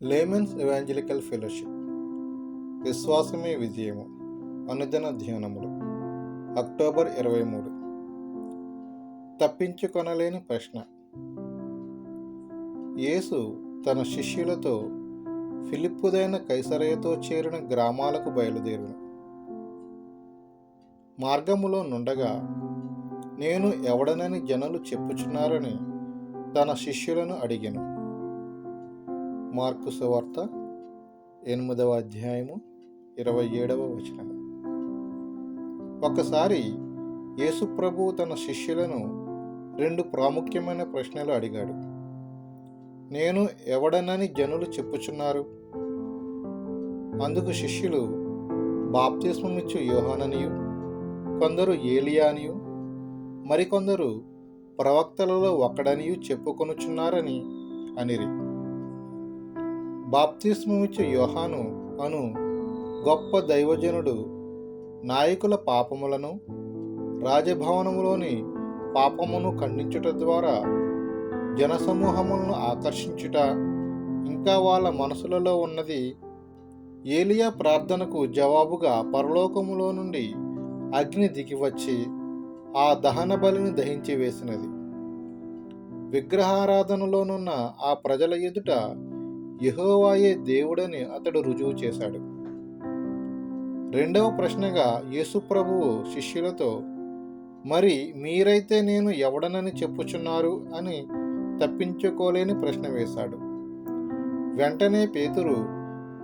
Layman's evangelical fellowship విశ్వాసమే విజయము అనుదిన ధ్యానములు October 23. తప్పించుకొనలేని ప్రశ్న. యేసు తన శిష్యులతో ఫిలిప్పుదైన కైసరయతో చేరిన గ్రామాలకు బయలుదేరును. మార్గములో నుండగా నేను ఎవడనని జనులు చెప్పుచున్నారని తన శిష్యులను అడిగెను. మార్కు సువార్త 8వ అధ్యాయము 27వ వచనము. ఒకసారి యేసు ప్రభువు తన శిష్యులను 2 ప్రాముఖ్యమైన ప్రశ్నలు అడిగాడు. నేను ఎవడనని జనులు చెప్పుచున్నారు? అందుకు శిష్యులు బాప్తిస్మమిచ్చు యోహాననియు, కొందరు ఏలియానియు, మరికొందరు ప్రవక్తలలో ఒకడనియు చెప్పుకొనుచున్నారని అనిరి. బాప్తిస్మమిచ్చు యోహాను అను గొప్ప దైవజనుడు నాయకుల పాపములను, రాజభవనములోని పాపమును ఖండించుట ద్వారా జనసమూహములను ఆకర్షించుట, ఇంకా వాళ్ళ మనసులలో ఉన్నది ఏలియా ప్రార్థనకు జవాబుగా పరలోకములో నుండి అగ్ని దిగివచ్చి ఆ దహన బలిని దహించి వేసినది. విగ్రహారాధనలోనున్న ఆ ప్రజల ఎదుట యెహోవాయే దేవుడని అతడు రుజువు చేశాడు. 2వ ప్రశ్నగా యేసు ప్రభువు శిష్యులతో, మరి మీరైతే నేను ఎవడనని చెప్పుచున్నారు అని తప్పించుకోలేని ప్రశ్న వేశాడు. వెంటనే పేతురు,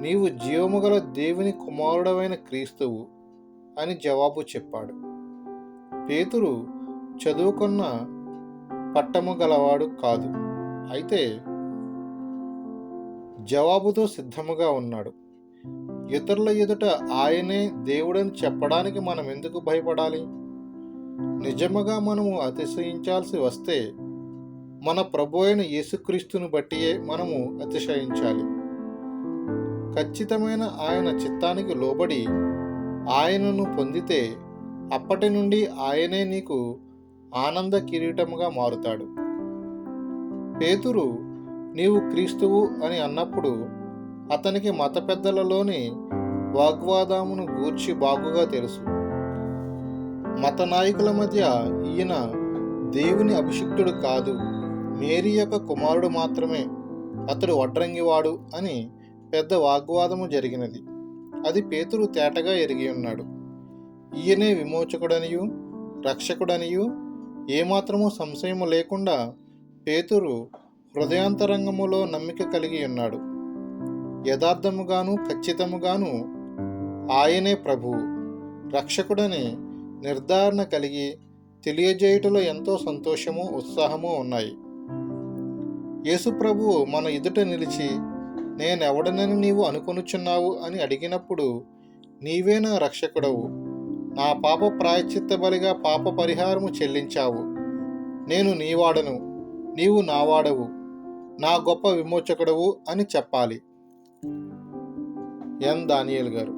నీవు జీవముగల దేవుని కుమారుడవైన క్రీస్తువు అని జవాబు చెప్పాడు. పేతురు చదువుకున్న పట్టము గలవాడు కాదు, అయితే జవాబుతో సిద్ధముగా ఉన్నాడు. ఇతరుల ఎదుట ఆయనే దేవుడని చెప్పడానికి మనం ఎందుకు భయపడాలి? నిజముగా మనము అతిశయించాల్సి వస్తే మన ప్రభు అయిన యేసుక్రీస్తుని బట్టియే మనము అతిశయించాలి. ఖచ్చితమైన ఆయన చిత్తానికి లోబడి ఆయనను పొందితే అప్పటి నుండి ఆయనే నీకు ఆనంద కిరీటముగా మారుతాడు. పేతురు నీవు క్రీస్తువు అని అన్నప్పుడు అతనికి మత పెద్దలలోని వాగ్వాదమును గూర్చి బాగుగా తెలుసు. మత నాయకుల మధ్య ఈయన దేవుని అభిషిక్తుడు కాదు, మేరీ యొక్క కుమారుడు మాత్రమే, అతడు వడ్రంగివాడు అని పెద్ద వాగ్వాదము జరిగినది. అది పేతురు తేటగా ఎరిగి ఉన్నాడు. ఈయనే విమోచకుడనియు రక్షకుడనియు ఏమాత్రము సంశయము లేకుండా పేతురు హృదయాంతరంగములో నమ్మిక కలిగి ఉన్నాడు. యథార్థముగాను ఖచ్చితముగాను ఆయనే ప్రభువు, రక్షకుడని నిర్ధారణ కలిగి తెలియజేయుటలో ఎంతో సంతోషము, ఉత్సాహము ఉన్నాయి. యేసు ప్రభువు మన ఎదుట నిలిచి, నేనెవడనని నీవు అనుకొనుచున్నావు అని అడిగినప్పుడు, నీవే నా రక్షకుడవు, నా పాప ప్రాయశ్చిత్త బలిగా పాప పరిహారము చెల్లించావు, నేను నీవాడను, నీవు నావాడవు, నా గొప్ప విమోచకుడవు అని చెప్పాలి. ఎన్ దానియేల్ గారు.